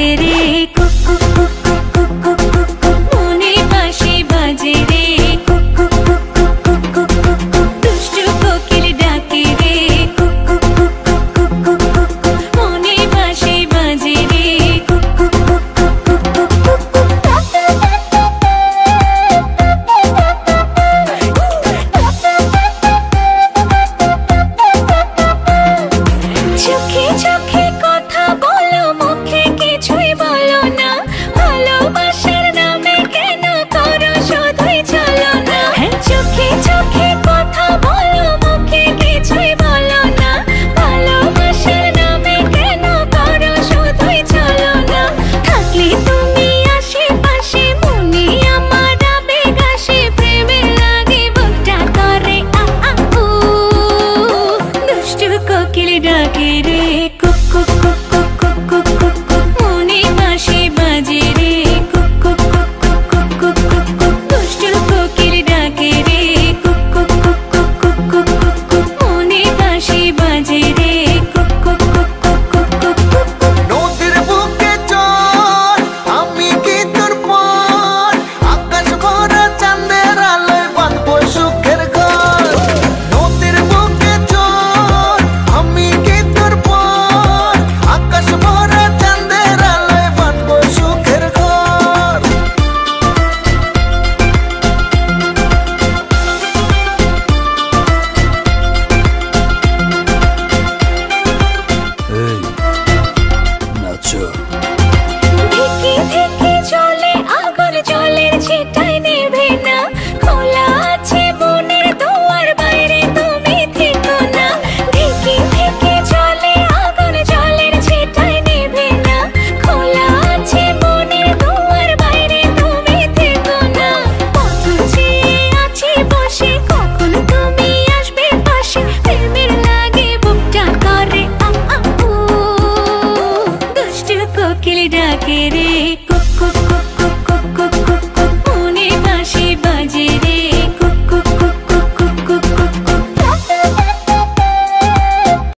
ডাকে রে cook cook cook cook cook cook cook cook মনে বাঁশি বাজে রে cook cook cook cook cook cook cook cook দুষ্টু কোকিল ডাকে রে cook cook cook cook cook cook cook cook মনে বাঁশি বাজে রে cook cook cook cook cook cook cook cook চোখে চোখে কথা বলো মুখে কিছুই বলো না ভালোবাসার নামে কেন করো শুধুই চলো না চোখে চোখে কথা বলো মুখে কিছুই বলো না ভালোবাসার নামে কেন করো শুধুই চলো না থাকলে তুমি আশেপাশে মনে আমার আবেগ আসে প্রেমে লাগে বুকটা করে আ আ উ দুষ্টু কোকিল ডাকে রে cook cook cook cook cook cook cook cook মনে বাঁশি বাজে রে cook cook cook cook cook cook cook cook দুষ্টু কোকিল ডাকে রে cook cook cook cook cook cook cook cook মনে বাঁশি বাজে রে cook cook cook cook cook cook cook cook নদীর বুকে চল আমি কি তোর পর আকাশ ভরা চাঁদের আলোয় বাঁধবো সুখের ঘর নদীর বুকে চল আমি কি তোর পর আকাশ ভরা চাঁদের আলোয় বাঁধবো সুখের ঘর এই নাচো ধিকি ধিকি চলে আগুন জলের ছিটায় নেভে না খোলা আছে মনের দুয়ার বাইরে তুমি থেকো না ধিকি ধিকি চলে আগুন জলের ছিটায় নেভে না খোলা আছে মনের দুয়ার বাইরে তুমি থেকো না কত চেয়ে আছি বসে কখন তুমি আসবে পাশে প্রেমের লাগে বুকটা করে আ আ উ দুষ্টু কোকিল ডাকে রে